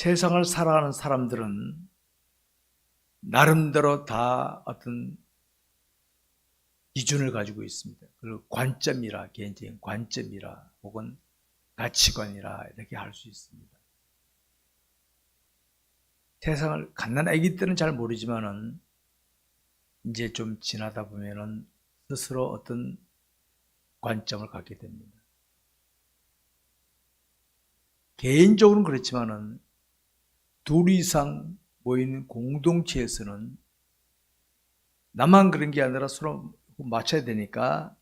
세상을 살아가는 사람들은 나름대로 다 어떤 기준을 가지고 있습니다. 그리고 관점이라, 개인적인 관점이라 혹은 가치관이라 이렇게 할 수 있습니다. 세상을 갓난 아기 때는 잘 모르지만은 이제 좀 지나다 보면은 스스로 어떤 관점을 갖게 됩니다. 개인적으로는 그렇지만은 둘 이상 모이는 공동체에서는 나만 그런 게 아니라 서로 맞춰야 되니까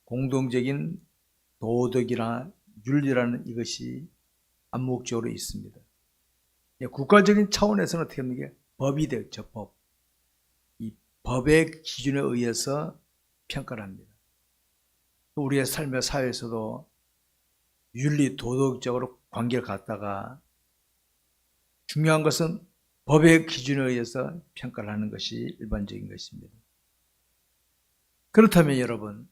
공동적인 도덕이나 윤리라는 이것이 암묵적으로 있습니다. 국가적인 차원에서는 어떻게 하면 이게 법이 되죠, 법. 이 법의 기준에 의해서 평가를 합니다. 우리의 삶의 사회에서도 윤리, 도덕적으로 관계를 갖다가 중요한 것은 법의 기준에 의해서 평가를 하는 것이 일반적인 것입니다. 그렇다면 여러분,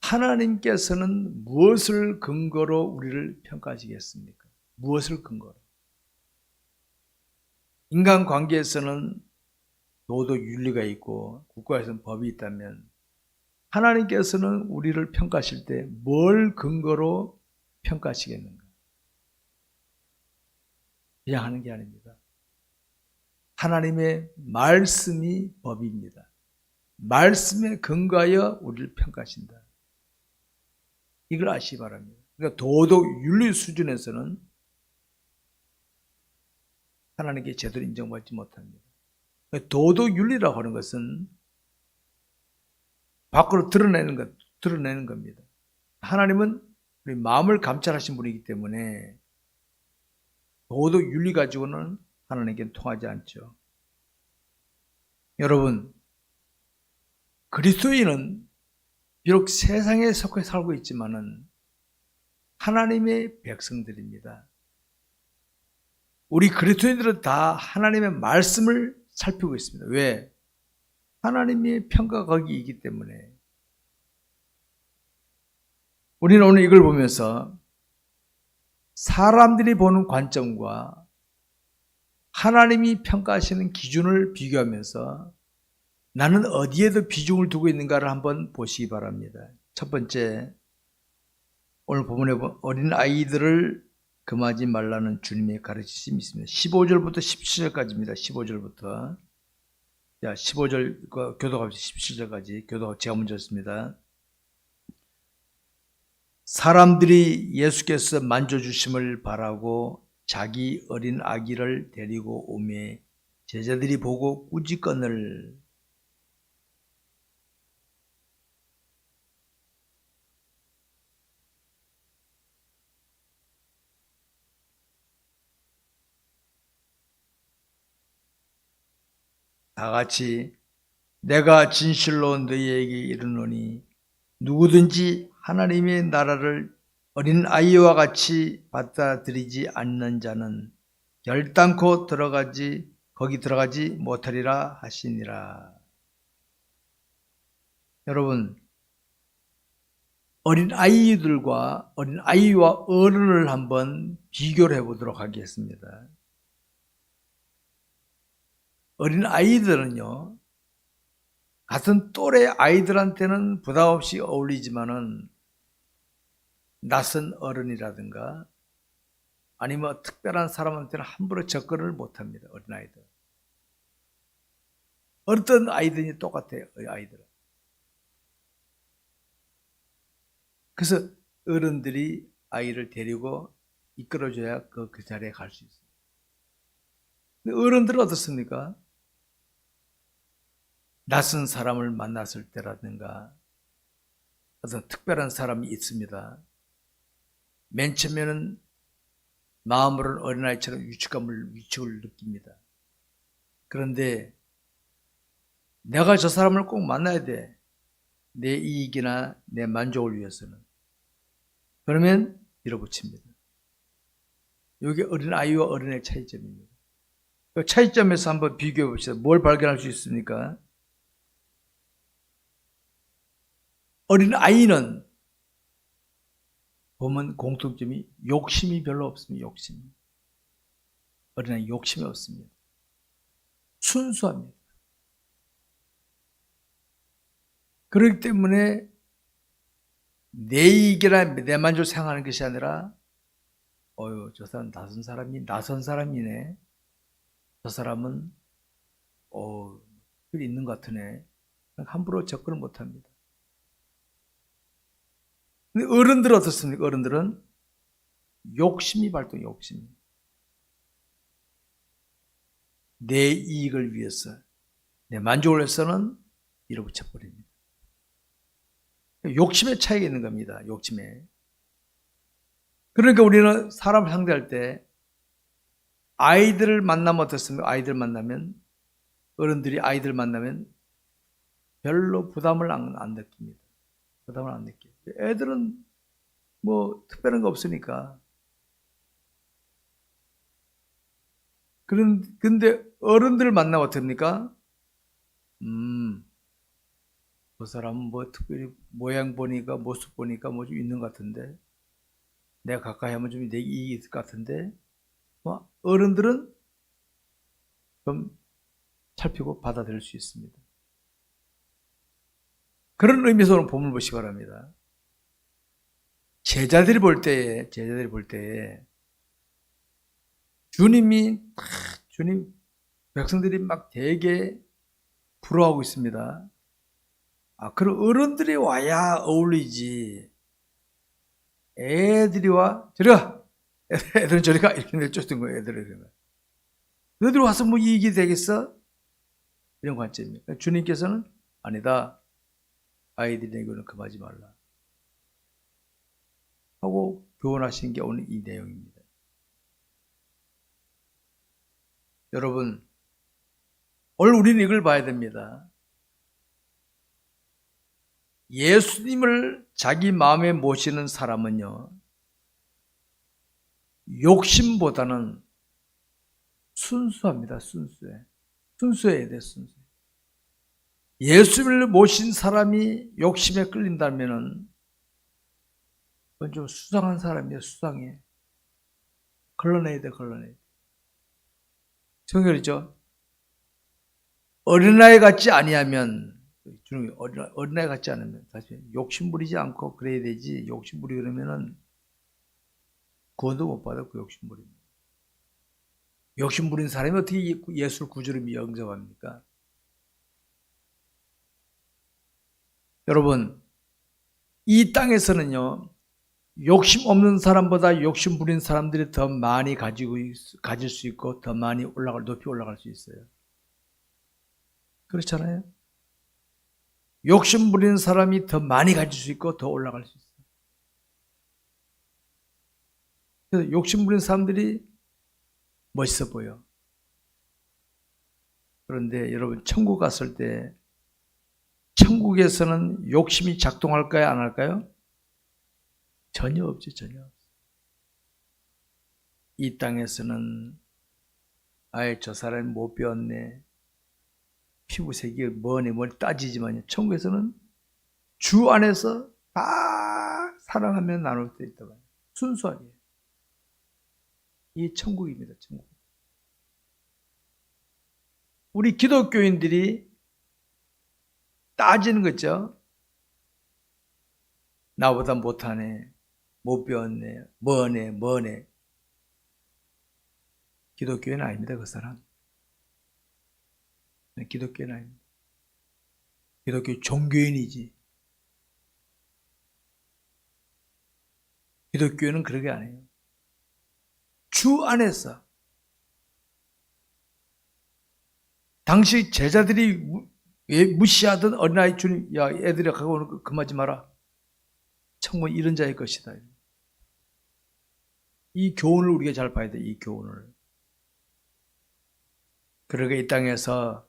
하나님께서는 무엇을 근거로 우리를 평가하시겠습니까? 무엇을 근거로? 인간관계에서는 도덕 윤리가 있고 국가에서는 법이 있다면 하나님께서는 우리를 평가하실 때 뭘 근거로 평가하시겠는가? 그냥 하는 게 아닙니다. 하나님의 말씀이 법입니다. 말씀에 근거하여 우리를 평가하신다. 이걸 아시기 바랍니다. 그러니까 도덕 윤리 수준에서는 하나님께 제대로 인정받지 못합니다. 도덕 윤리라고 하는 것은 밖으로 드러내는 겁니다. 하나님은 우리 마음을 감찰하신 분이기 때문에 도덕 윤리 가지고는 하나님께는 통하지 않죠. 여러분, 그리스도인은 비록 세상에 속해 살고 있지만은 하나님의 백성들입니다. 우리 그리스도인들은 다 하나님의 말씀을 살피고 있습니다. 왜? 하나님의 평가가 거기 있기 때문에. 우리는 오늘 이걸 보면서 사람들이 보는 관점과 하나님이 평가하시는 기준을 비교하면서 나는 어디에 더 비중을 두고 있는가를 한번 보시기 바랍니다. 첫 번째, 오늘 본문에 어린 아이들을 금하지 말라는 주님의 가르치심이 있습니다. 15절부터 17절까지입니다. 15절부터. 자, 15절 교독합시다. 17절까지 교독 제가 먼저 했습니다. 사람들이 예수께서 만져주심을 바라고 자기 어린 아기를 데리고 오매 제자들이 보고 꾸짖거늘 다같이 내가 진실로 너희에게 이르노니 누구든지 하나님의 나라를 어린 아이와 같이 받아들이지 않는 자는 결단코 거기 들어가지 못하리라 하시니라. 여러분, 어린 아이들과 어린 아이와 어른을 한번 비교를 해보도록 하겠습니다. 어린 아이들은요, 같은 또래 아이들한테는 부담 없이 어울리지만은 낯선 어른이라든가 아니면 특별한 사람한테는 함부로 접근을 못합니다. 어린아이들. 어떤 아이들이 똑같아요. 아이들은. 그래서 어른들이 아이를 데리고 이끌어줘야 그 자리에 갈 수 있어요. 근데 어른들은 어떻습니까? 낯선 사람을 만났을 때라든가 어떤 특별한 사람이 있습니다. 맨 처음에는 마음으로는 어린아이처럼 위축을 느낍니다. 그런데 내가 저 사람을 꼭 만나야 돼. 내 이익이나 내 만족을 위해서는. 그러면 밀어붙입니다. 이게 어린아이와 어른의 차이점입니다. 그 차이점에서 한번 비교해 봅시다. 뭘 발견할 수 있습니까? 어린아이는 보면 공통점이 욕심이 별로 없습니다. 욕심이. 어린아이 욕심이 없습니다. 순수합니다. 그렇기 때문에 내 이익이나 내 만족을 생각하는 것이 아니라 저 사람 낯선 사람이네. 저 사람은 필요 있는 것 같으네. 함부로 접근을 못합니다. 근데 어른들은 어떻습니까? 어른들은 욕심이 발동, 욕심이. 내 이익을 위해서, 내 만족을 위해서는 밀어붙여버립니다. 욕심의 차이가 있는 겁니다. 욕심에. 그러니까 우리는 사람을 상대할 때 아이들을 만나면 어떻습니까? 아이들 만나면, 어른들이 아이들 만나면 별로 부담을 안 느낍니다. 부담을 안 느껴요. 애들은 뭐 특별한 거 없으니까. 근데 어른들을 만나면 어떻습니까? 그 사람은 뭐 특별히 모양 보니까, 모습 보니까 뭐 좀 있는 것 같은데, 내가 가까이 하면 좀 내 이익이 있을 것 같은데, 어른들은 좀 살피고 받아들일 수 있습니다. 그런 의미에서 오늘 본문을 보시기 바랍니다. 제자들이 볼 때에 주님 백성들이 막 되게 부러워하고 있습니다. 그럼 어른들이 와야 어울리지. 애들이 와, 저리 가! 애들은 저리 가! 이렇게 내쫓던 거예요, 애들은. 너희들 와서 뭐 이익이 되겠어? 이런 관점입니다. 주님께서는 아니다. 아이들에게는 금하지 말라. 하고 교훈하신 게 오늘 이 내용입니다. 여러분, 오늘 우리는 이걸 봐야 됩니다. 예수님을 자기 마음에 모시는 사람은요, 욕심보다는 순수합니다. 순수해야 돼, 순수. 예수님을 모신 사람이 욕심에 끌린다면은, 그건 좀 수상한 사람이에요, 수상해. 걸러내야 돼. 정결이죠? 어린아이 같지 아니하면, 어린아이 같지 않으면, 사실 욕심 부리지 않고 그래야 되지, 욕심 부리고 그러면은, 구원도 못 받아, 그 욕심 부리면. 욕심 부린 사람이 어떻게 예수를 구주로 영접합니까? 여러분, 이 땅에서는요, 욕심 없는 사람보다 욕심 부린 사람들이 더 많이 가질 수 있고, 더 많이 높이 올라갈 수 있어요. 그렇잖아요? 욕심 부리는 사람이 더 많이 가질 수 있고, 더 올라갈 수 있어요. 그래서 욕심 부리는 사람들이 멋있어 보여. 그런데 여러분, 천국 갔을 때, 천국에서는 욕심이 작동할까요? 안 할까요? 전혀 없죠, 전혀 없어요. 이 땅에서는 아예 저 사람이 못 배웠네, 피부색이 뭐네 따지지만요, 천국에서는 주 안에서 다 사랑하며 나눌 수 있다고. 순수하게. 이게 천국입니다, 천국. 우리 기독교인들이 따지는 거죠. 나보다 못하네, 못 배웠네, 뭐네. 기독교인 아닙니다, 그 사람. 기독교인 아닙니다. 기독교 종교인이지. 기독교는 그러게 안 해요. 주 안에서. 당시 제자들이 무시하던 어린아이 주님, 야, 애들이 가고 오는 거 금하지 마라. 천국은 이런 자의 것이다. 이 교훈을 우리가 잘 봐야 돼, 이 교훈을. 그러게 이 땅에서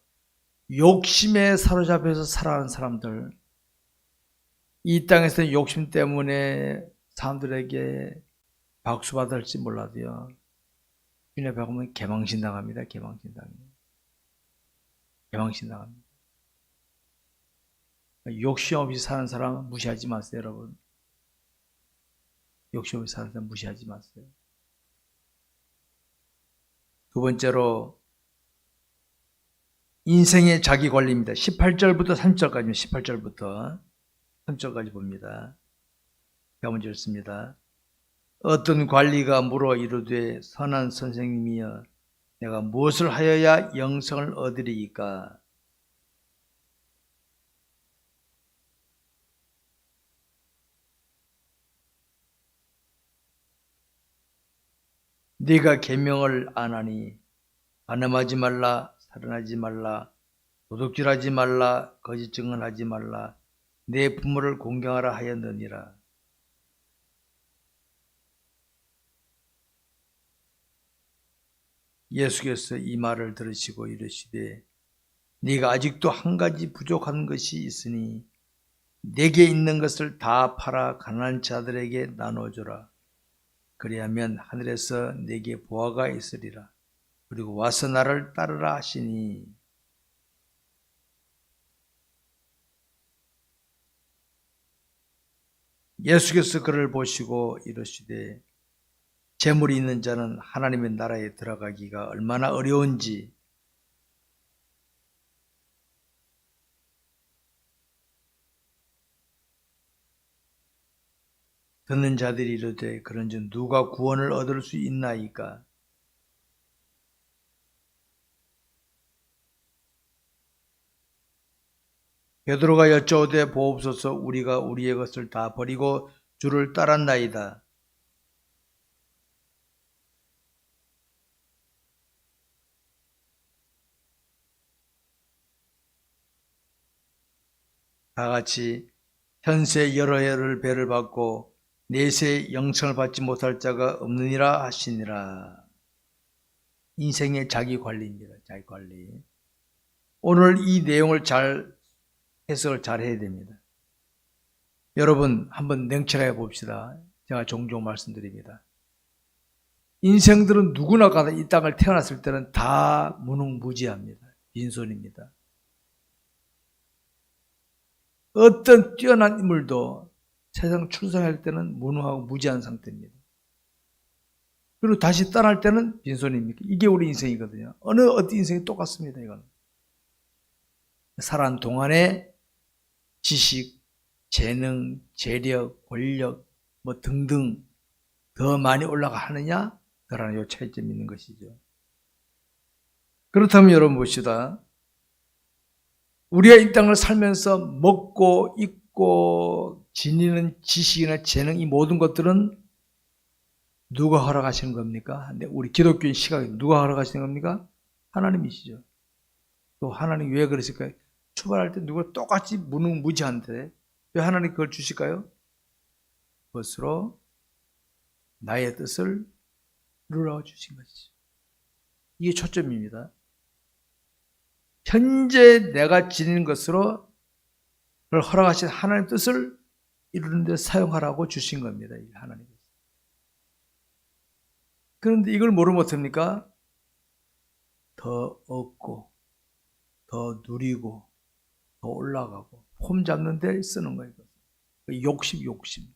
욕심에 사로잡혀서 살아가는 사람들, 이 땅에서 욕심 때문에 사람들에게 박수 받을지 몰라도요, 주님 앞에 가면 개망신 당합니다. 욕심 없이 사는 사람 무시하지 마세요, 여러분. 욕심을 사는 사람 무시하지 마세요. 두 번째로 인생의 자기 관리입니다. 18절부터 30절까지입니다. 18절부터 30절까지 봅니다. 제가 먼저 읽습니다. 어떤 관리가 물어 이르되 선한 선생님이여 내가 무엇을 하여야 영생을 얻으리이까? 네가 계명을 안 하니 간음하지 말라, 살인하지 말라, 도둑질하지 말라, 거짓 증언하지 말라, 내 부모를 공경하라 하였느니라. 예수께서 이 말을 들으시고 이르시되 네가 아직도 한 가지 부족한 것이 있으니 내게 있는 것을 다 팔아 가난한 자들에게 나눠주라. 그리하면 하늘에서 내게 보화가 있으리라. 그리고 와서 나를 따르라 하시니 예수께서 그를 보시고 이르시되 재물이 있는 자는 하나님의 나라에 들어가기가 얼마나 어려운지 듣는 자들이 이르되 그런즉 누가 구원을 얻을 수 있나이까? 베드로가 여쭤오되 보옵소서 우리가 우리의 것을 다 버리고 주를 따랐나이다. 다 같이 현세 여러 해를 배를 받고 내세 영생을 받지 못할 자가 없느니라 하시니라. 인생의 자기 관리입니다. 자기 관리. 오늘 이 내용을 잘 해석을 잘 해야 됩니다. 여러분 한번 냉철하게 봅시다. 제가 종종 말씀드립니다. 인생들은 누구나 가다 이 땅을 태어났을 때는 다 무능무지합니다. 빈손입니다. 어떤 뛰어난 인물도 세상 출생할 때는 무능하고 무지한 상태입니다. 그리고 다시 떠날 때는 빈손입니다. 이게 우리 인생이거든요. 어떤 인생이 똑같습니다. 이건 살아가는 동안에 지식, 재능, 재력, 권력 뭐 등등 더 많이 올라가느냐 덜하느냐 차이점이 있는 것이죠. 그렇다면 여러분 봅시다. 우리가 이 땅을 살면서 먹고 입고 지니는 지식이나 재능 이 모든 것들은 누가 허락하시는 겁니까? 우리 기독교인 시각에 누가 허락하시는 겁니까? 하나님이시죠. 또 하나님 왜 그러실까요? 출발할 때 누가 똑같이 무능무지한데 왜 하나님 그걸 주실까요? 그것으로 나의 뜻을 이루어 주신 것이죠. 이게 초점입니다. 현재 내가 지니는 것으로 그걸 허락하신 하나님의 뜻을 이루는 데 사용하라고 주신 겁니다. 하나님께서. 그런데 이걸 모르면 어떡합니까? 더 얻고 더 누리고 더 올라가고 폼 잡는 데 쓰는 거예요. 욕심이지 욕심.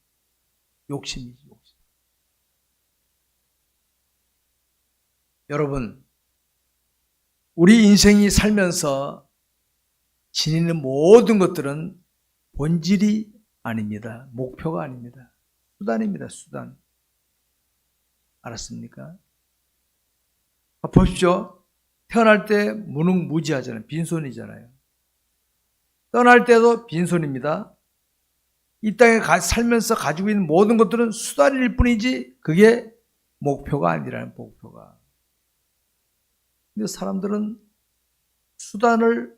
여러분 우리 인생이 살면서 지니는 모든 것들은 본질이 아닙니다. 목표가 아닙니다. 수단입니다. 수단. 알았습니까? 보십시오. 태어날 때 무능무지하잖아요. 빈손이잖아요. 떠날 때도 빈손입니다. 이 땅에 살면서 가지고 있는 모든 것들은 수단일 뿐이지 그게 목표가 아니라는 목표가. 근데 사람들은 수단을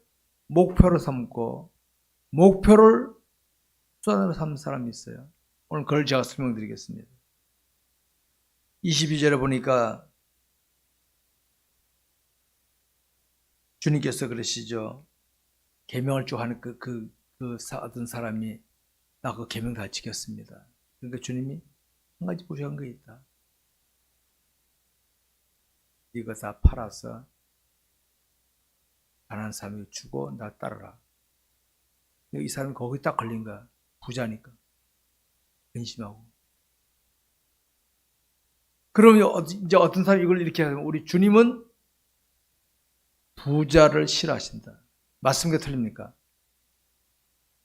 목표로 삼고 목표를 수단으로 삼는 사람이 있어요. 오늘 그걸 제가 설명드리겠습니다. 22절에 보니까 주님께서 그러시죠. 계명을 쭉 하는 어떤 사람이 나 그 계명 다 지켰습니다. 그러니까 주님이 한 가지 부족한 게 있다. 이거 다 팔아서 가난한 사람에게 주고 나 따르라. 이 사람이 거기 딱 걸린 거야. 부자니까. 근심하고. 그러면 이제 어떤 사람이 이걸 이렇게 하면 우리 주님은 부자를 싫어하신다. 맞습니까? 틀립니까?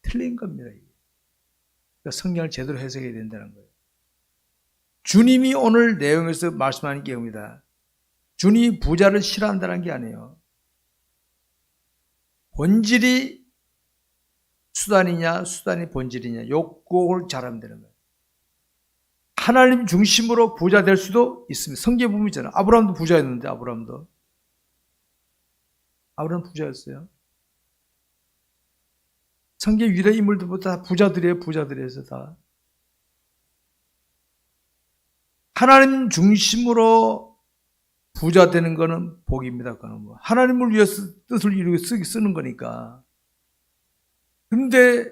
틀린 겁니다. 그러니까 성경을 제대로 해석해야 된다는 거예요. 주님이 오늘 내용에서 말씀하는 게 이겁니다. 주님이 부자를 싫어한다는 게 아니에요. 본질이 수단이냐 수단이 본질이냐 욕구를 잘하면 되는 거예요. 하나님 중심으로 부자 될 수도 있습니다. 성경에 보면 있잖아요. 아브라함도 부자였는데 아브라함 부자였어요. 성경 위대 인물들보다 다 부자들이에요. 부자들이어서 다. 하나님 중심으로 부자 되는 거는 복입니다. 그거는 뭐 하나님을 위해서 뜻을 이루고 쓰는 거니까. 그런데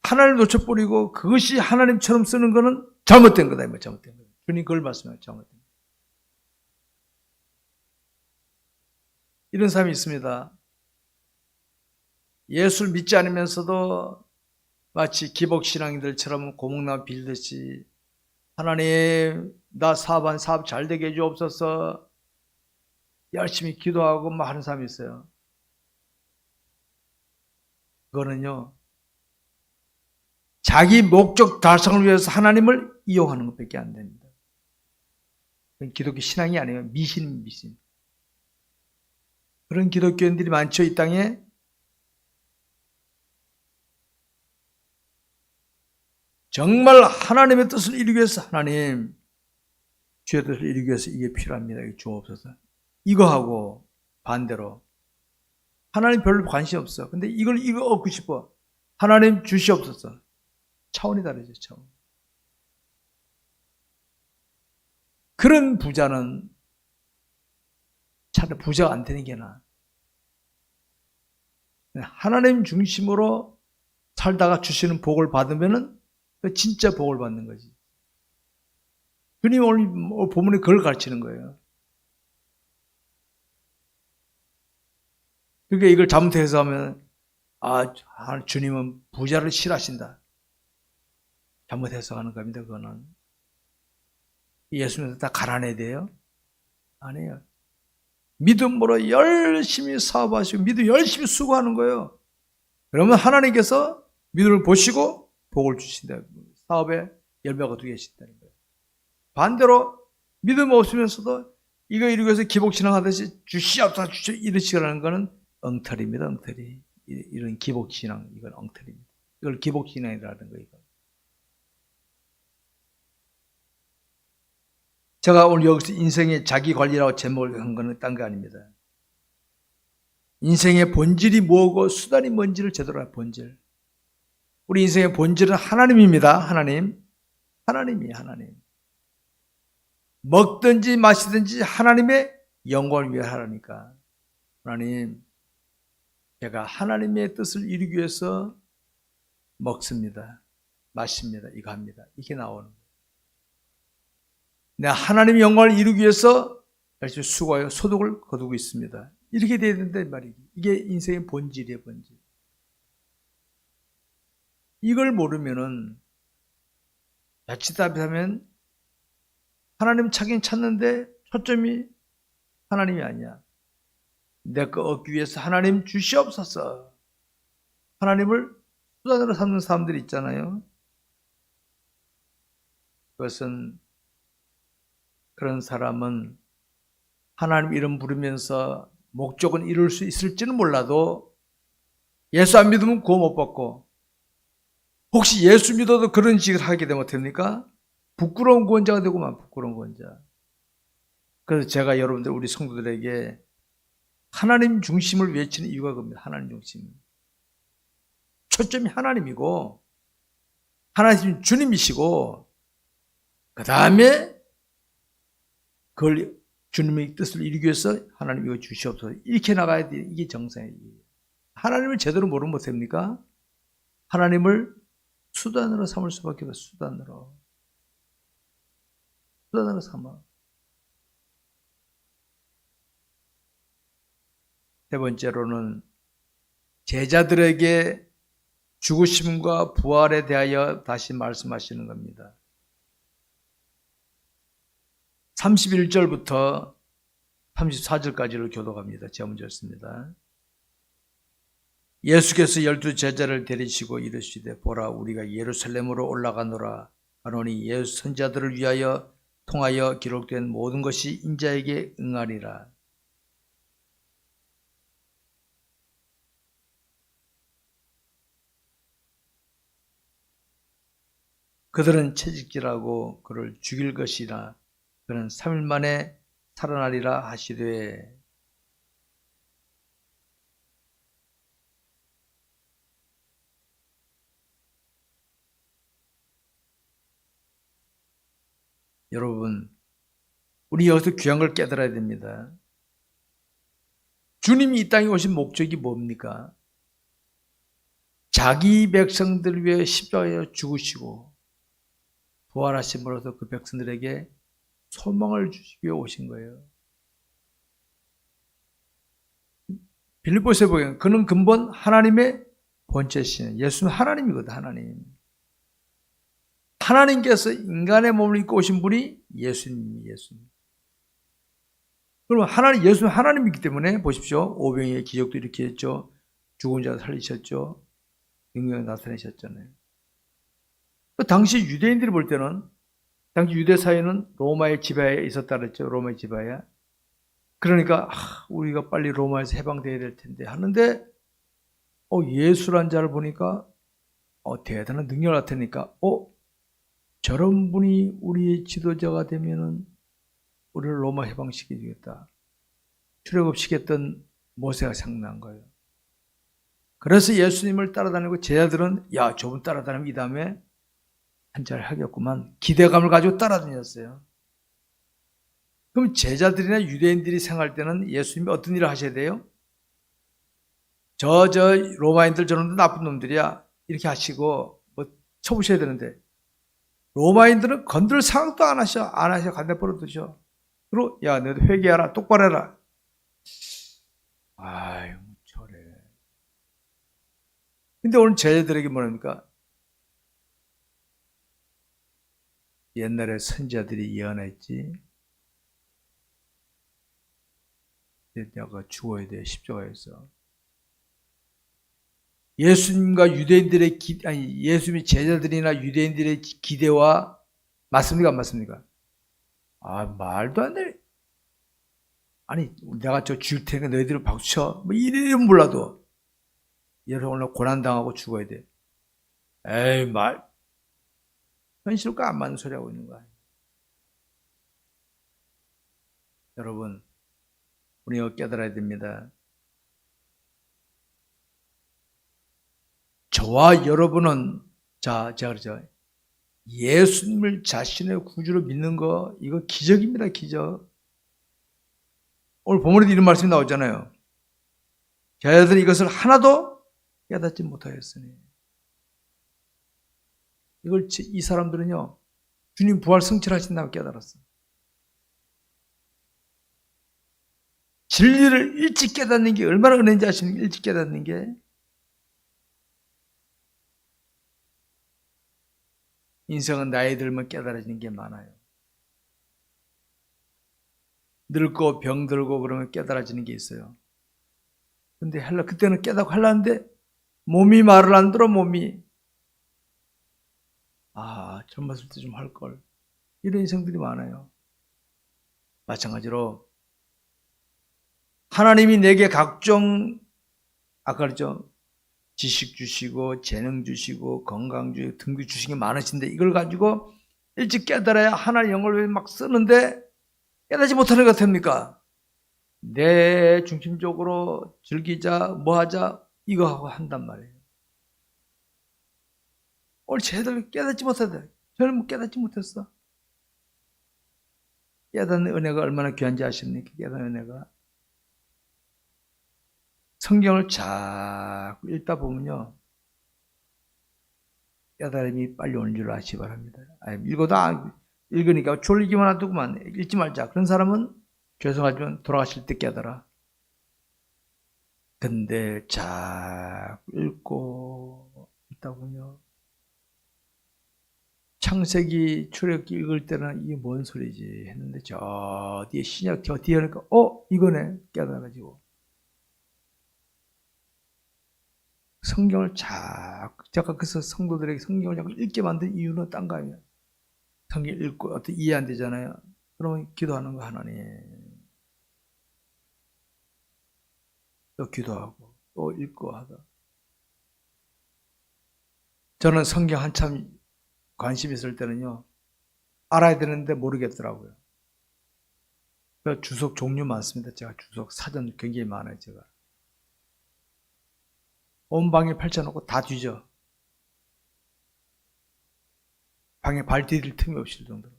하나님을 놓쳐버리고 그것이 하나님처럼 쓰는 거는 잘못된 거다. 잘못된 거다. 주님 그걸 말씀해요. 잘못된 거다. 이런 사람이 있습니다. 예수를 믿지 않으면서도 마치 기복신앙이들처럼 고목나무 빌듯이 하나님 나 사업 잘 되게 해주옵소서 열심히 기도하고 막 하는 사람이 있어요. 그거는요 자기 목적 달성을 위해서 하나님을 이용하는 것밖에 안 됩니다. 그건 기독교 신앙이 아니에요. 미신. 그런 기독교인들이 많죠. 이 땅에. 정말 하나님의 뜻을 이루기 위해서 하나님 주의 뜻을 이루기 위해서 이게 필요합니다. 이게 주옵소서. 이거 하고 반대로 하나님 별로 관심 없어. 근데 이거 얻고 싶어. 하나님 주시옵소서. 차원이 다르죠. 차원. 그런 부자는 차라리 부자가 안 되는 게 나아. 하나님 중심으로 살다가 주시는 복을 받으면은 진짜 복을 받는 거지. 주님 오늘 본문에 그걸 가르치는 거예요. 그러니까 이걸 잘못해서 하면 주님은 부자를 싫어하신다. 잘못 해석하는 겁니다. 그거는. 예수님은 다 가난해야 돼요? 아니에요. 믿음으로 열심히 사업하시고 믿음 열심히 수고하는 거예요. 그러면 하나님께서 믿음을 보시고 복을 주신다. 사업에 열매가 두게 하신다는 거예요. 반대로 믿음 없으면서도 이거 이루기 위해서 기복신앙하듯이 주시옵소서 이러시라는 거는 엉터리입니다. 엉터리. 이런 기복신앙 이건 엉터리입니다. 이걸 기복신앙이라는 거예요. 제가 오늘 여기서 인생의 자기관리라고 제목을 한 거는 딴 거 아닙니다. 인생의 본질이 뭐고 수단이 뭔지를 제대로 알 본질. 우리 인생의 본질은 하나님입니다. 하나님이에요. 하나님. 먹든지 마시든지 하나님의 영광을 위해 하라니까. 하나님, 제가 하나님의 뜻을 이루기 위해서 먹습니다. 마십니다. 이거 합니다. 이게 나오는 거예요. 내가 하나님의 영광을 이루기 위해서 열심히 수고하여 소득을 거두고 있습니다. 이렇게 돼야 된다는 말이지. 이게 인생의 본질이에요, 본질. 이걸 모르면은 자칫하면 하나님 찾긴 찾는데 초점이 하나님이 아니야. 내 거 얻기 위해서 하나님 주시옵소서. 하나님을 수단으로 삼는 사람들이 있잖아요. 그것은 그런 사람은 하나님 이름 부르면서 목적은 이룰 수 있을지는 몰라도 예수 안 믿으면 구원 못 받고 혹시 예수 믿어도 그런 식을 하게 되면 어떡합니까? 부끄러운 구원자가 되고만 부끄러운 구원자. 그래서 제가 여러분들 우리 성도들에게 하나님 중심을 외치는 이유가 그겁니다. 하나님 중심. 초점이 하나님이고 하나님 주님이시고 그 다음에 그걸 주님의 뜻을 이루기 위해서 하나님 이거 주시옵소서. 이렇게 나가야 돼. 이게 정상이에요. 하나님을 제대로 모르면 못합니까? 하나님을 수단으로 삼을 수밖에 없어요. 수단으로 삼아. 세 번째로는 제자들에게 죽으심과 부활에 대하여 다시 말씀하시는 겁니다. 31절부터 34절까지를 교독합니다. 제가 먼저 읽습니다. 예수께서 12 제자를 데리시고 이르시되 보라 우리가 예루살렘으로 올라가노라 하노니 예수 선지자들을 위하여 통하여 기록된 모든 것이 인자에게 응하리라. 그들은 채찍질하고 그를 죽일 것이라 그는 3일 만에 살아나리라 하시되 여러분 우리 여기서 귀한 걸 깨달아야 됩니다. 주님이 이 땅에 오신 목적이 뭡니까? 자기 백성들 위해 십자가에 죽으시고 부활하심으로써 그 백성들에게 소망을 주시기 위해 오신 거예요. 빌립보서에 보면 그는 근본 하나님의 본체시네. 예수는 하나님이거든. 하나님께서 인간의 몸을 입고 오신 분이 예수님이 그럼 예수는 하나님이기 때문에 보십시오. 오병이의 기적도 이렇게 했죠. 죽은 자 살리셨죠. 능력을 나타내셨잖아요. 그 당시 유대인들이 볼 때는 당시 유대 사회는 로마의 지배하에 있었다 그랬죠. 로마의 지배하에. 그러니까 우리가 빨리 로마에서 해방되어야 될 텐데 하는데 예수란 자를 보니까 대단한 능력을 나타내니까 저런 분이 우리의 지도자가 되면은 우리를 로마 해방시켜주겠다. 출애굽시켰던 모세가 생각난 거예요. 그래서 예수님을 따라다니고 제자들은 야 저분 따라다니면 이 다음에 한자를 하겠구만 기대감을 가지고 따라다녔어요. 그럼 제자들이나 유대인들이 생각할 때는 예수님이 어떤 일을 하셔야 돼요? 저 로마인들 저놈들 나쁜 놈들이야 이렇게 하시고 쳐부셔야 되는데 로마인들은 건들 생각도 안 하셔 간대버려 두셔. 그리고 야 너도 회개하라 똑바로 해라. 아유 저래. 근데 오늘 제자들에게 뭐랍니까? 옛날에 선지자들이 예언했지. 내가 죽어야 돼 십자가에서. 예수님과 유대인들의 예수님의 제자들이나 유대인들의 기대와 맞습니까? 안 맞습니까? 말도 안 돼. 아니 내가 죽일 테니까 너희들을 박수쳐. 이래는 몰라도 여러분 오늘 고난당하고 죽어야 돼. 에이 현실과 안 맞는 소리 하고 있는 거야. 여러분 우리가 깨달아야 됩니다. 저와 여러분은 제가 그러죠. 예수님을 자신의 구주로 믿는 거 이거 기적입니다. 기적. 오늘 본문에도 이런 말씀이 나오잖아요. 제자들은 이것을 하나도 깨닫지 못하였으니 이 사람들은요 주님 부활 성취하신다고 깨달았어. 진리를 일찍 깨닫는 게 얼마나 은혜인지 아시는 게 일찍 깨닫는 게 인생은 나이 들면 깨달아지는 게 많아요. 늙고 병들고 그러면 깨달아지는 게 있어요. 근데 그때는 깨닫고 하려는데 몸이 말을 안 들어 몸이. 젊었을 때 좀 할걸. 이런 인생들이 많아요. 마찬가지로 하나님이 내게 각종 아까 그랬죠. 지식 주시고 재능 주시고 건강 주시고 등기 주시는 게 많으신데 이걸 가지고 일찍 깨달아야 하나님 영을 막 쓰는데 깨닫지 못하는 것 같습니까? 내 중심적으로 즐기자 뭐하자 이거 하고 한단 말이에요. 오늘 쟤들 깨닫지 못하다. 저는 깨닫지 못했어. 깨닫는 은혜가 얼마나 귀한지 아십니까? 깨닫는 은혜가. 성경을 자꾸 읽다 보면요. 깨달음이 빨리 오는 줄 아시기 바랍니다. 읽어도 읽으니까 졸리기만 하더구만. 읽지 말자. 그런 사람은 죄송하지만 돌아가실 때 깨달아. 근데 자꾸 읽고 있다 보면 창세기 출애굽기 읽을 때는 이게 뭔 소리지 했는데 저 뒤에 신약 저 뒤에 하니까 이거네 깨달아가지고 성경을 제가 그래서 성도들에게 성경을 자꾸 읽게 만든 이유는 딴 거 아니에요. 성경 읽고 어떻게 이해 안 되잖아요. 그러면 기도하는 거 하나님. 또 기도하고 또 읽고 하다. 저는 성경 한참 관심 있을 때는요. 알아야 되는데 모르겠더라고요. 주석 종류 많습니다. 제가 주석 사전 굉장히 많아요. 제가 온 방에 펼쳐놓고 다 뒤져. 방에 발 디딜 틈이 없을 정도로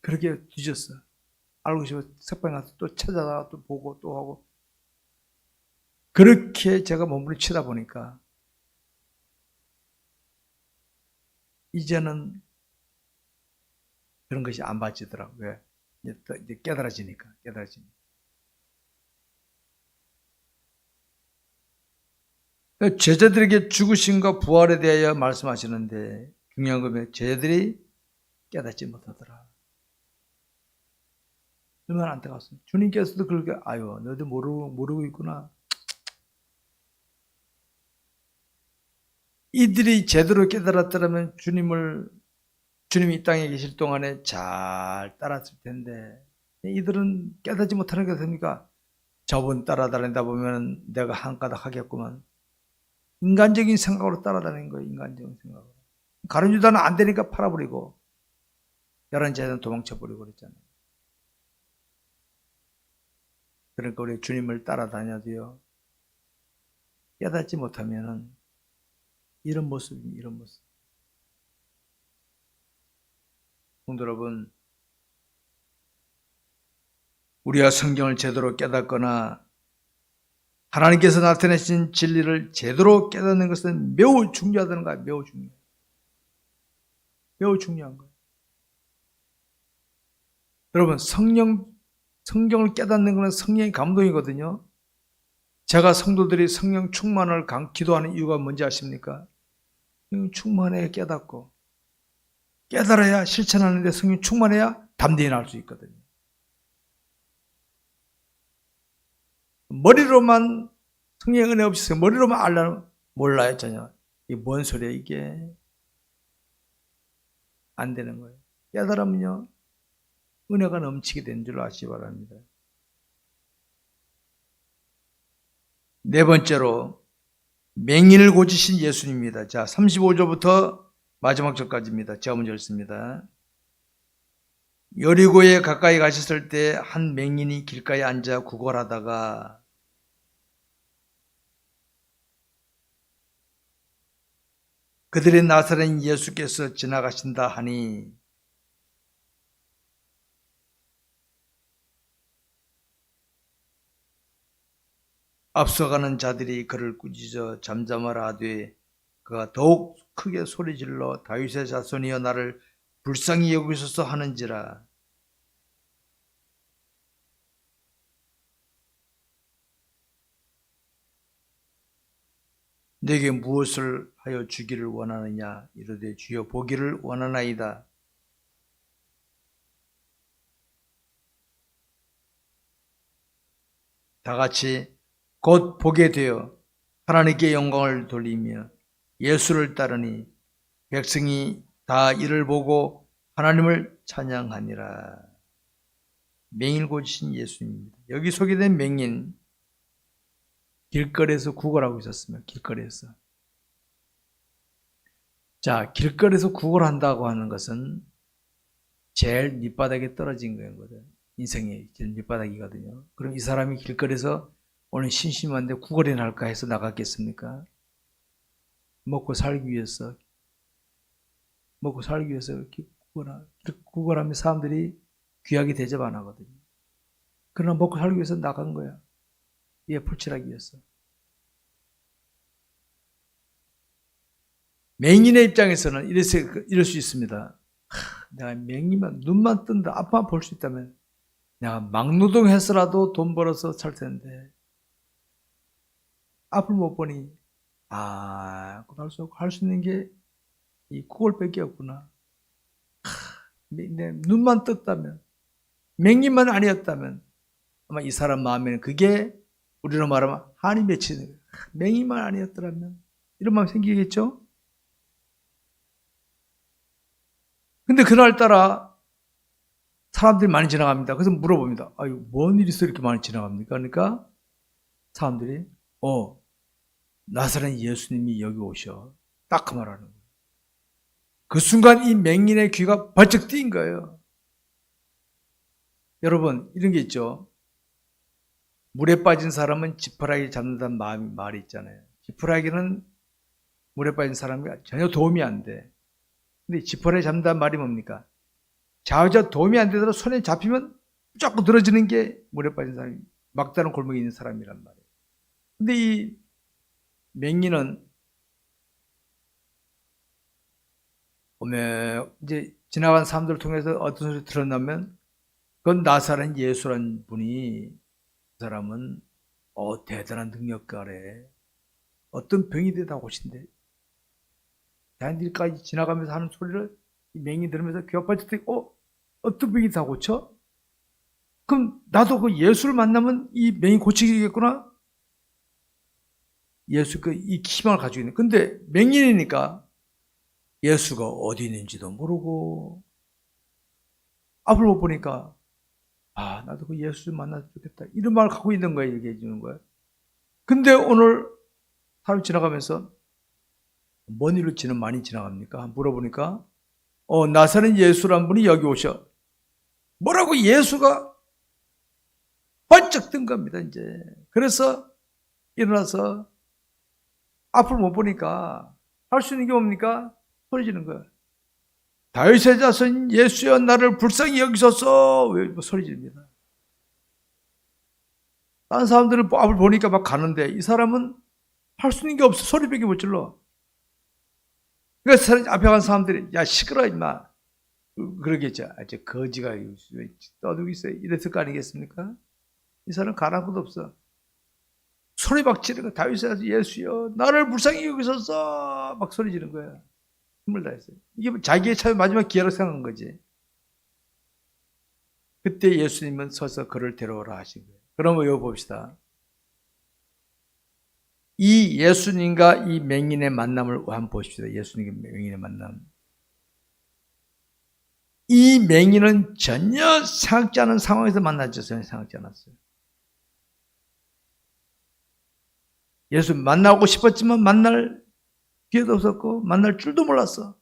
그렇게 뒤졌어. 알고 싶어 석방에 가서 또 찾아다가 또 보고 또 하고 그렇게 제가 몸부림치다 보니까 이제는 그런 것이 안 받치더라고요. 왜? 이제 깨달아지니까. 제자들에게 죽으심과 부활에 대하여 말씀하시는데 중요한 거면 제자들이 깨닫지 못하더라. 얼마나 안타깝습니다. 주님께서도 그렇게 너희들 모르고 있구나. 이들이 제대로 깨달았더라면 주님이 이 땅에 계실 동안에 잘 따랐을 텐데 이들은 깨닫지 못하는 게 됩니까? 저분 따라다니다 보면 내가 한 가닥 하겠구만. 인간적인 생각으로 따라다니는 거예요. 인간적인 생각으로. 가룟유다는 안 되니까 팔아버리고 11제자는 도망쳐버리고 그랬잖아요. 그러니까 우리 주님을 따라다녀도요. 깨닫지 못하면은 이런 모습입니다. 이런 모습. 성도 여러분, 우리가 성경을 제대로 깨닫거나 하나님께서 나타내신 진리를 제대로 깨닫는 것은 매우 중요하다는 거예요. 매우 중요해요. 매우 중요한 거예요. 여러분, 성경을 깨닫는 것은 성령의 감동이거든요. 제가 성도들이 성령 충만을 기도하는 이유가 뭔지 아십니까? 성령 충만해야 깨닫고 깨달아야 실천하는데 성령 충만해야 담대히 날 수 있거든요. 머리로만 성령의 은혜 없이 머리로만 알려면 몰라요 전혀. 이게 뭔 소리야 이게. 안 되는 거예요. 깨달으면요 은혜가 넘치게 되는 줄 아시기 바랍니다. 네 번째로 맹인을 고치신 예수님입니다. 자 35절부터 마지막 절까지입니다. 제가 먼저 읽습니다. 여리고에 가까이 가셨을 때 한 맹인이 길가에 앉아 구걸하다가 그들의 나사렛 예수께서 지나가신다 하니 앞서가는 자들이 그를 꾸짖어 잠잠하라 하되 그가 더욱 크게 소리질러 다윗의 자손이여 나를 불쌍히 여기소서 하는지라. 내게 무엇을 하여 주기를 원하느냐 이르되 주여 보기를 원하나이다. 다같이 곧 보게 되어 하나님께 영광을 돌리며 예수를 따르니 백성이 다 이를 보고 하나님을 찬양하니라. 맹인을 고치신 예수입니다. 여기 소개된 맹인 길거리에서 구걸하고 있었습니다. 길거리에서. 자, 길거리에서 구걸한다고 하는 것은 제일 밑바닥에 떨어진 거거든요. 인생의 제일 밑바닥이거든요. 그럼 이 사람이 길거리에서 오늘 심심한데 구걸이나 할까 해서 나갔겠습니까? 먹고 살기 위해서 이렇게 구걸하면 사람들이 귀하게 대접 안 하거든요. 그러나 먹고 살기 위해서 나간 거야. 얘 풀칠하기 위해서. 맹인의 입장에서는 이럴 수 있습니다. 내가 맹인만 눈만 뜬다 앞만 볼 수 있다면 내가 막노동해서라도 돈 벌어서 살 텐데 앞을 못 보니 할 수 있는 게 이 구걸밖에 없구나. 내 눈만 떴다면, 맹인만 아니었다면 아마 이 사람 마음에는 그게 우리로 말하면 한이 맺히는 거예요. 맹인만 아니었더라면 이런 마음이 생기겠죠. 근데 그날따라 사람들이 많이 지나갑니다. 그래서 물어봅니다. 아유, 뭔 일이 있어 이렇게 많이 지나갑니까? 그러니까 사람들이 나사렛 예수님이 여기 오셔. 딱 그 말하는 거예요. 그 순간 이 맹인의 귀가 벌쩍 뛴 거예요. 여러분, 이런 게 있죠. 물에 빠진 사람은 지푸라기 잡는다는 말이 있잖아요. 지푸라기는 물에 빠진 사람이 전혀 도움이 안 돼. 근데 지푸라기 잡는다는 말이 뭡니까? 좌우자 도움이 안 되더라도 손에 잡히면 자꾸 늘어지는 게 물에 빠진 사람이, 막다른 골목에 있는 사람이란 말이에요. 근데 이 맹인은 이제 지나간 사람들을 통해서 어떤 소리 들었냐면 그건 나사렛 예수란 분이, 그 사람은 대단한 능력가래. 어떤 병이 다 고친대. 자기들까지 지나가면서 하는 소리를 이 맹인이 들으면서 귀가 빠질 때 어떤 병이 다 고쳐? 그럼 나도 그 예수를 만나면 이 맹인 고치겠구나? 예수 이 희망을 가지고 있는. 근데 맹인이니까 예수가 어디 있는지도 모르고 앞을 못 보니까 나도 그 예수 좀 만나서 좋겠다. 이런 마음을 갖고 있는 거예요. 얘기해 주는 거예요. 근데 오늘 사람 지나가면서 뭔 일로 많이 지나갑니까? 물어보니까 나사렛 예수란 분이 여기 오셔. 뭐라고? 예수가 번쩍 뜬 겁니다. 이제 그래서 일어나서 앞을 못 보니까 할 수 있는 게 뭡니까? 소리 지르는 거예요. 다윗의 자손 예수여 나를 불쌍히 여기소서. 왜 소리 지릅니다. 다른 사람들은 앞을 보니까 막 가는데 이 사람은 할 수 있는 게 없어. 소리밖에 못 질러. 그러니까 앞에 간 사람들이 야 시끄러 임마. 그러겠죠. 저 거지가 떠들고 있어요. 이랬을 거 아니겠습니까? 이 사람 가난 것도 없어. 소리 막 지르고 다윗의 예수여 나를 불쌍히 여기소서 막 소리 지르는 거야. 힘을 다했어요. 이게 자기의 참 마지막 기회로 생각한 거지. 그때 예수님은 서서 그를 데려오라 하신 거예요. 그럼 여기 봅시다. 이 예수님과 이 맹인의 만남을 한번 보십시다. 예수님과 맹인의 만남. 이 맹인은 전혀 생각지 않은 상황에서 만났죠. 전혀 생각지 않았어요. 예수 만나고 싶었지만 만날 기회도 없었고 만날 줄도 몰랐어.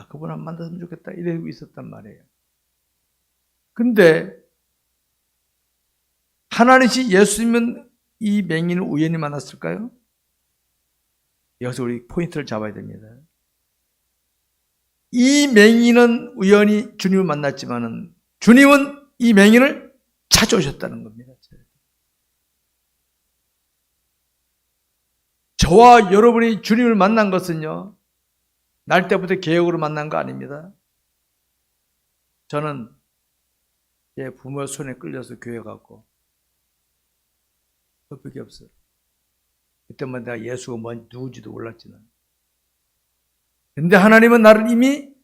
그분 한 만났으면 좋겠다 이러고 있었단 말이에요. 근데 하나님이 예수님은 이 맹인을 우연히 만났을까요? 여기서 우리 포인트를 잡아야 됩니다. 이 맹인은 우연히 주님을 만났지만은 주님은 이 맹인을 찾아오셨다는 겁니다. 저와 여러분이 주님을 만난 것은요, 날 때부터 계획으로 만난 거 아닙니다. 저는 제 부모 손에 끌려서 교회 갔고, 그밖에 없어요. 그때만 내가 예수가 누군지도 몰랐지만. 근데 하나님은 나를 이미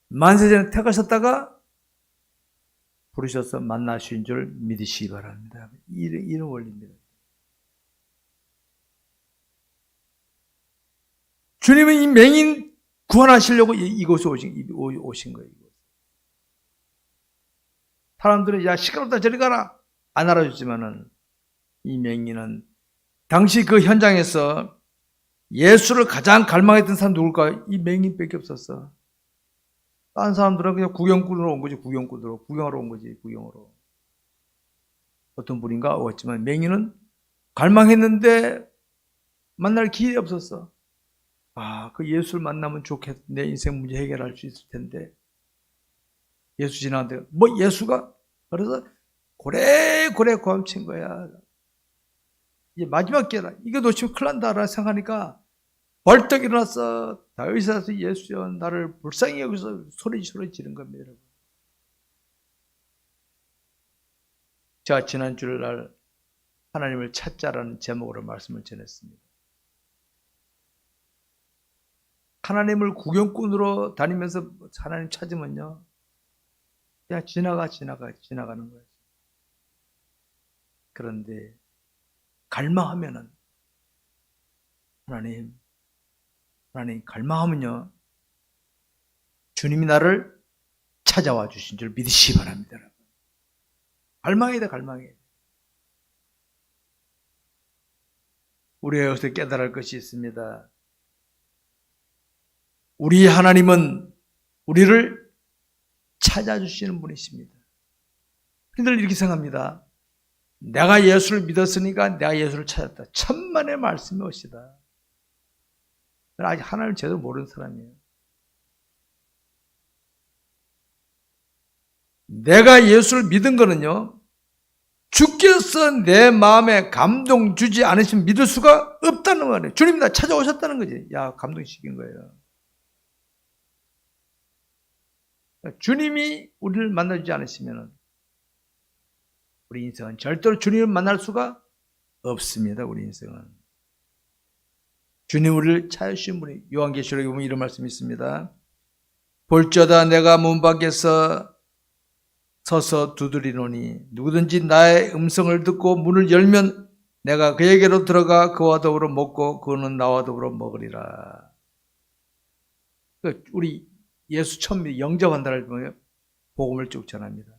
만세 전에 택하셨다가 부르셔서 만나신 줄 믿으시기 바랍니다. 이런 원리입니다. 주님은 이 맹인 구원하시려고 이곳에 오신 거예요. 사람들은 야 시끄럽다 저리 가라 안 알아줬지만은 이 맹인은 당시 그 현장에서 예수를 가장 갈망했던 사람 누굴까? 이 맹인밖에 없었어. 다른 사람들은 그냥 구경꾼으로 온 거지. 구경하러 온 거지. 구경으로. 어떤 분인가 왔지만 맹인은 갈망했는데 만날 기회가 없었어. 그 예수를 만나면 좋겠, 내 인생 문제 해결할 수 있을 텐데. 예수 지나는데, 예수가? 그래서 고래고래 고함친 거야. 이제 마지막 기회다. 이거 놓치면 큰일 난다라고 생각하니까 벌떡 일어났어. 다윗에서 예수여 나를 불쌍히 여기서 소리 지른 겁니다. 여러분. 제가 지난 주일날 하나님을 찾자라는 제목으로 말씀을 전했습니다. 하나님을 구경꾼으로 다니면서 하나님 찾으면요, 그냥 지나가는 거예요. 그런데 갈망하면은 하나님 갈망하면요, 주님이 나를 찾아와 주신 줄 믿으시기 바랍니다. 갈망해야 돼, 갈망해야 돼. 우리가 여기서 깨달을 것이 있습니다. 우리 하나님은 우리를 찾아주시는 분이십니다. 그들 이렇게 생각합니다. 내가 예수를 믿었으니까 내가 예수를 찾았다. 천만의 말씀이 엇이다. 아직 하나님을 제대로 모르는 사람이에요. 내가 예수를 믿은 거는요, 주께서 내 마음에 감동 주지 않으시면 믿을 수가 없다는 거예요. 주님이 나 찾아오셨다는 거지. 야, 감동시킨 거예요. 주님이 우리를 만나주지 않으시면 우리 인생은 절대로 주님을 만날 수가 없습니다. 우리 인생은. 주님 우리를 찾으신 분이, 요한계시록에 보면 이런 말씀이 있습니다. 볼지어다 내가 문 밖에서 서서 두드리노니 누구든지 나의 음성을 듣고 문을 열면 내가 그에게로 들어가 그와 더불어 먹고 그는 나와 더불어 먹으리라. 우리 예수 처음 영접한다는 걸 복음을 쭉 전합니다.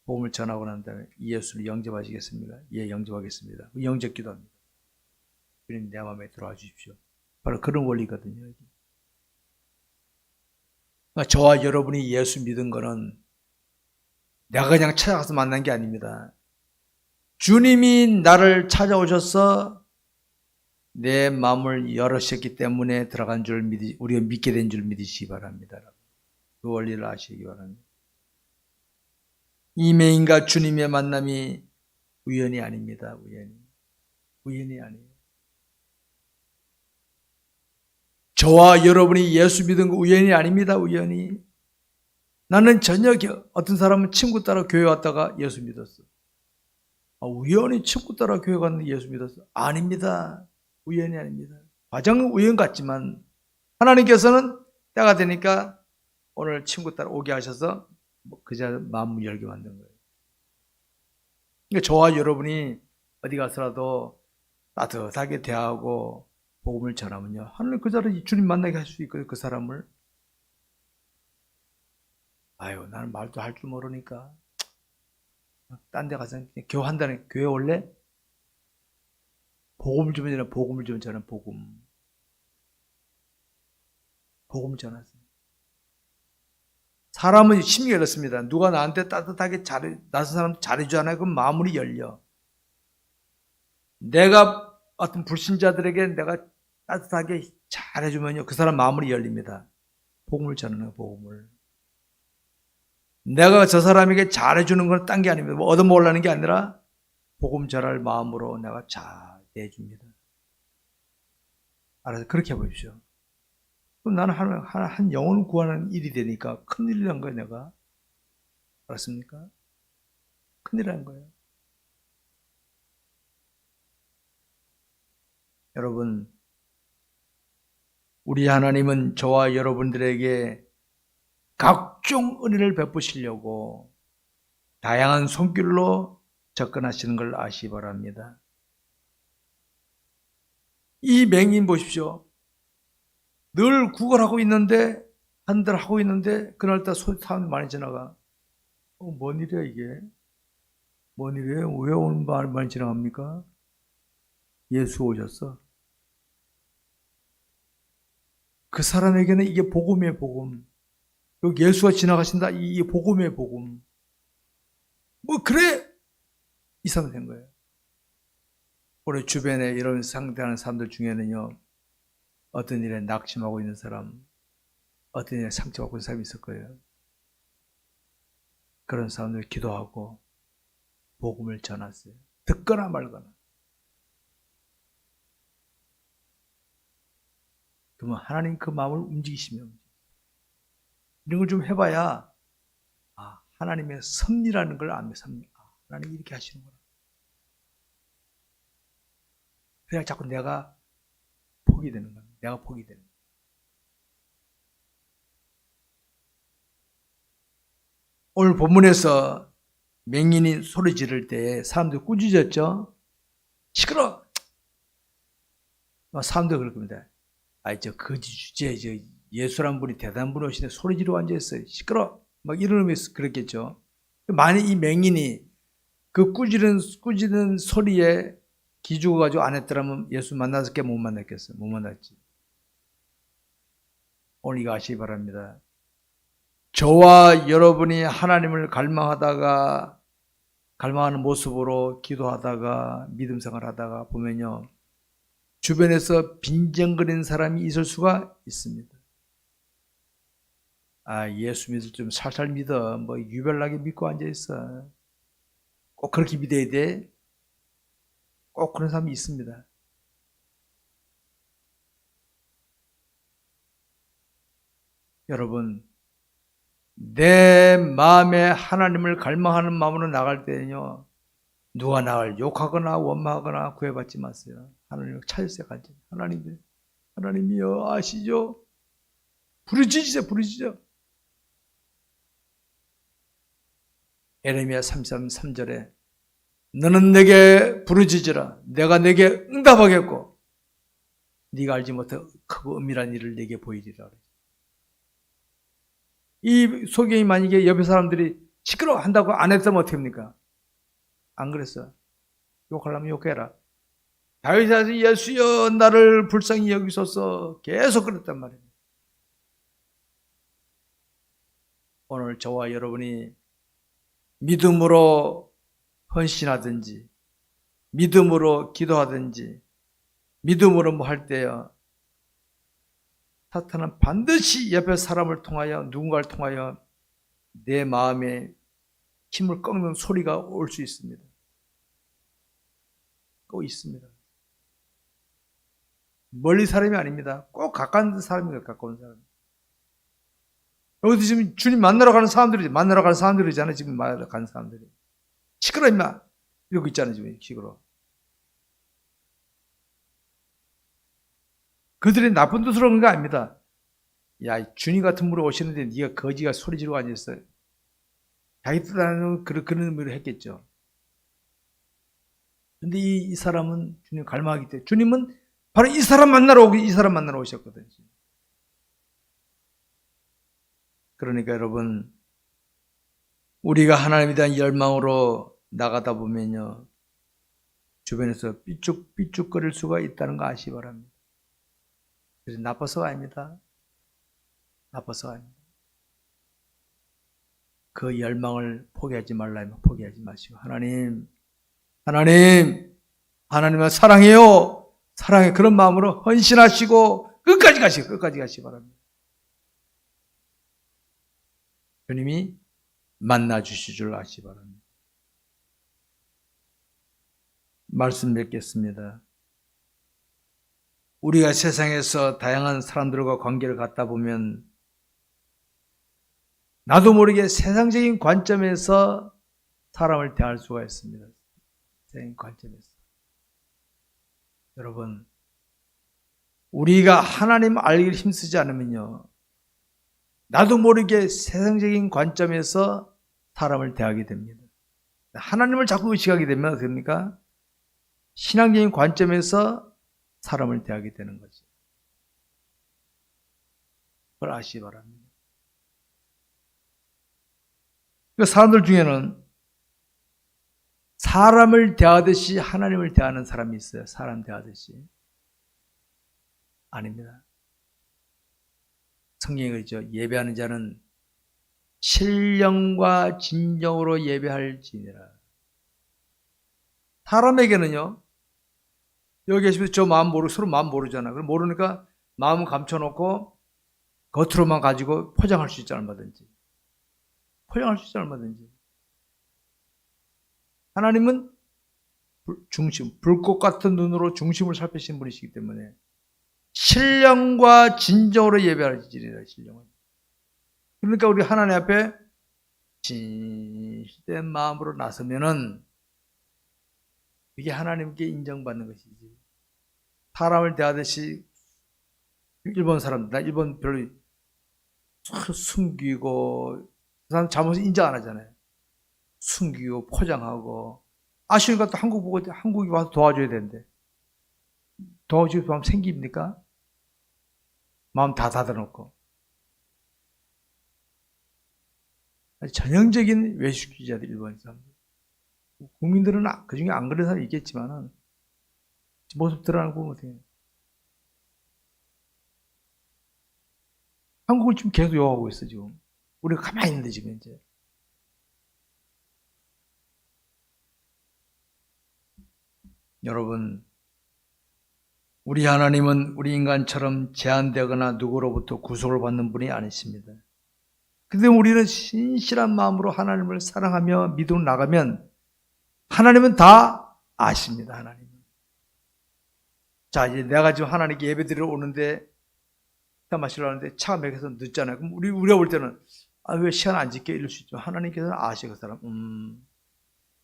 복음을 전하고 난 다음에 예수를 영접하시겠습니까? 예, 영접하겠습니다. 영접 기도합니다. 주님 내 마음에 들어와 주십시오. 바로 그런 원리거든요. 그러니까 저와 여러분이 예수 믿은 거는 내가 그냥 찾아가서 만난 게 아닙니다. 주님이 나를 찾아오셔서 내 마음을 열으셨기 때문에 들어간 줄 우리가 믿게 된 줄 믿으시기 바랍니다. 그 원리를 아시기 바랍니다. 이매인과 주님의 만남이 우연이 아닙니다. 우연이 아니에요. 저와 여러분이 예수 믿은 거 우연이 아닙니다. 우연히. 나는 전혀 어떤 사람은 친구 따라 교회 왔다가 예수 믿었어. 우연히 친구 따라 교회 갔는데 예수 믿었어. 아닙니다. 우연이 아닙니다. 과정은 우연 같지만 하나님께서는 때가 되니까 오늘 친구 따라 오게 하셔서 그저 마음을 열게 만든 거예요. 그러니까 저와 여러분이 어디 가서라도 따뜻하게 대하고 복음을 전하면요, 하나님 그 사람을 주님 만나게 할 수 있거든요. 그 사람을. 아유, 나는 말도 할 줄 모르니까 딴 데 가서 교회한다는, 교회 올래? 복음을 주면 저는 복음을 주면 저는 복음을 전하세요. 사람은 심이 열렸습니다. 누가 나한테 따뜻하게 나선 사람 잘해주잖아요. 그럼 마음이 열려. 내가 어떤 불신자들에게 내가 따뜻하게 잘해주면요, 그 사람 마음이 열립니다. 복음을 전하는 복음을. 내가 저 사람에게 잘해주는 건 딴 게 아닙니다. 뭐 얻어먹으려는 게 아니라 복음 전할 마음으로 내가 잘 대해줍니다. 알아서 그렇게 해보십시오. 그럼 나는 한 영혼을 구하는 일이 되니까 큰일이란 거예요, 내가. 알았습니까? 큰일이란 거예요. 여러분, 우리 하나님은 저와 여러분들에게 각종 은혜를 베푸시려고 다양한 손길로 접근하시는 걸 아시기 바랍니다. 이 맹인 보십시오. 늘 구걸하고 있는데, 한들 하고 있는데, 그날따라 사람이 많이 지나가. 뭔 일이야, 이게? 뭔 일이에요? 왜 오늘 많이 지나갑니까? 예수 오셨어. 그 사람에게는 이게 복음이에요, 복음. 여기 예수가 지나가신다, 이게 복음이에요, 복음. 그래! 이 사람 된 거예요. 우리 주변에 이런 상대하는 사람들 중에는요, 어떤 일에 낙심하고 있는 사람, 어떤 일에 상처받고 있는 사람이 있을 거예요. 그런 사람들 기도하고 복음을 전하세요. 듣거나 말거나. 그러면 하나님 그 마음을 움직이시면, 이런 걸 좀 해봐야 하나님의 섭리라는 걸 압니다. 섭리. 하나님이 이렇게 하시는구나. 그래야 자꾸 내가 포기 되는 겁니다. 내가 포기 되는 겁니다. 오늘 본문에서 맹인이 소리 지를 때 사람들이 꾸짖었죠. 시끄러! 사람들이 그럴 겁니다. 저 거지 주제, 저 예수란 분이 대단한 분이 오시는데 소리 지르고 앉아있어요. 시끄러! 막 이런 의미에서 그랬겠죠. 만약 이 맹인이 그 꾸짖는 소리에 기죽어가지고 안 했더라면 예수 만났을 게 못 만났겠어요. 못 만났지. 오늘 이거 아시기 바랍니다. 저와 여러분이 하나님을 갈망하는 모습으로 기도하다가 믿음 생활하다가 보면요, 주변에서 빈정거리는 사람이 있을 수가 있습니다. 예수 믿을 좀 살살 믿어. 뭐 유별나게 믿고 앉아있어. 꼭 그렇게 믿어야 돼. 꼭 그런 사람이 있습니다. 여러분, 내 마음에 하나님을 갈망하는 마음으로 나갈 때는요, 누가 나를 욕하거나 원망하거나 구애받지 마세요. 하나님을 찾으세요. 하나님이여 아시죠? 부르짖으세요. 에레미야 33절에 너는 내게 부르짖으라. 내가 내게 응답하겠고 네가 알지 못해 크고 은밀한 일을 내게 보이리라. 이 소경이 만약에 옆에 사람들이 시끄러워 한다고 안 했으면 어떻게 합니까? 안 그랬어. 욕하려면 욕해라. 다윗이 예수여 나를 불쌍히 여기소서 계속 그랬단 말이에요. 오늘 저와 여러분이 믿음으로 헌신하든지 믿음으로 기도하든지 믿음으로 뭐 할 때요, 사탄은 반드시 옆에 사람을 통하여 누군가를 통하여 내 마음에 힘을 꺾는 소리가 올 수 있습니다. 꼭 있습니다. 멀리 사람이 아닙니다. 꼭 가까운 사람이에요. 가까운 사람. 여기서 지금 주님 만나러 가는 사람들이잖아요. 지금 만나러 가는 사람들이. 시끄러 임마 이러고 있잖아요. 지금 시끄러. 그들이 나쁜 뜻으로 그런 거 아닙니다. 야, 주님 같은 분이 오시는데 네가 거지가 소리 지르고 앉았어요. 자기 뜻하는 그런 의미로 했겠죠. 근데 이 사람은 주님 갈망하기 때문에 주님은 바로 이 사람 만나러 오셨거든요. 그러니까 여러분, 우리가 하나님에 대한 열망으로 나가다 보면요, 주변에서 삐죽거릴 수가 있다는 거 아시기 바랍니다. 그래서 나빠서가 아닙니다. 그 열망을 포기하지 말라면 포기하지 마시고 하나님을 사랑해요. 그런 마음으로 헌신하시고 끝까지 가시기 바랍니다. 주님이 만나 주실 줄 아시기 바랍니다. 말씀 맺겠습니다. 우리가 세상에서 다양한 사람들과 관계를 갖다 보면 나도 모르게 세상적인 관점에서 사람을 대할 수가 있습니다. 세상적인 관점에서. 여러분, 우리가 하나님 알기를 힘쓰지 않으면요, 나도 모르게 세상적인 관점에서 사람을 대하게 됩니다. 하나님을 자꾸 의식하게 되면 어떻게 됩니까? 신앙적인 관점에서 사람을 대하게 되는 거죠. 그걸 아시기 바랍니다. 그러니까 사람들 중에는 사람을 대하듯이 하나님을 대하는 사람이 있어요. 사람 대하듯이. 아닙니다. 성경에 그러죠. 예배하는 자는 신령과 진정으로 예배할지니라. 사람에게는요, 여기 계시면서 서로 마음 모르잖아. 그럼 모르니까 마음은 감춰놓고 겉으로만 가지고 포장할 수 있잖아, 얼마든지. 하나님은 불꽃 같은 눈으로 중심을 살피신 분이시기 때문에 신령과 진정으로 예배할지니라. 신령은. 그러니까 우리 하나님 앞에 진실된 마음으로 나서면은 이게 하나님께 인정받는 것이지. 사람을 대하듯이 일본 사람들, 나 일본 별로 숨기고 사람 잘못을 인정 안 하잖아요. 숨기고 포장하고. 아쉬우니까 또 한국 보고 한국에 와서 도와줘야 되는데. 도와줄 마음 생깁니까? 마음 다 닫아놓고. 전형적인 외식주의자들, 일본 사람들. 국민들은 그 중에 안 그런 사람이 있겠지만은, 모습 드러나고 못해요. 한국을 지금 계속 욕하고 있어, 지금. 우리가 가만히 있는데, 지금 이제. 여러분, 우리 하나님은 우리 인간처럼 제한되거나 누구로부터 구속을 받는 분이 아니십니다. 근데 우리는 신실한 마음으로 하나님을 사랑하며 믿음으로 나가면 하나님은 다 아십니다. 하나님은. 자, 이제 내가 지금 하나님께 예배드리러 오는데 차 마시러 하는데 차가 막혀서 늦잖아요. 그럼 우리가 볼 때는 왜 시간 안 지켜 이럴 수 있죠. 하나님께서는 아셔, 그 사람.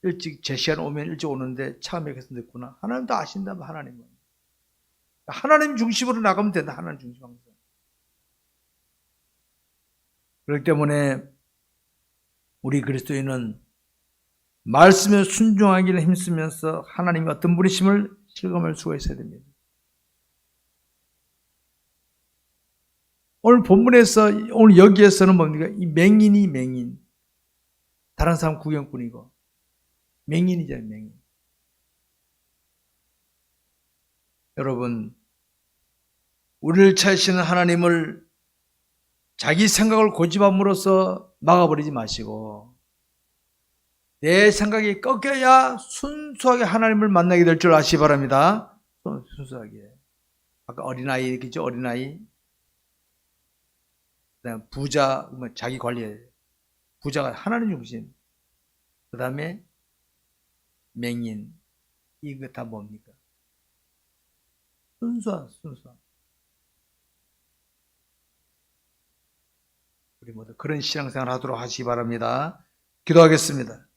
일찍 제 시간 오면 일찍 오는데 차가 막혀서 늦구나. 하나님도 아신다면 하나님은. 하나님 중심으로 나가면 된다. 하나님 중심 항상. 그렇기 때문에 우리 그리스도인은 말씀에 순종하기를 힘쓰면서 하나님이 어떤 분이심을 실감할 수가 있어야 됩니다. 오늘 본문에서, 오늘 여기에서는 뭡니까? 이 맹인이 맹인. 다른 사람 구경꾼이고. 맹인이잖아요, 맹인. 여러분, 우리를 찾으시는 하나님을 자기 생각을 고집함으로써 막아버리지 마시고, 내 생각이 꺾여야 순수하게 하나님을 만나게 될 줄 아시기 바랍니다. 순수하게. 아까 어린아이 얘기죠, 어린아이. 그다음 부자, 자기 관리해야 돼요. 부자가 하나님 중심. 그 다음에 맹인. 이거 다 뭡니까? 순수한. 우리 모두 그런 신앙생활 하도록 하시기 바랍니다. 기도하겠습니다.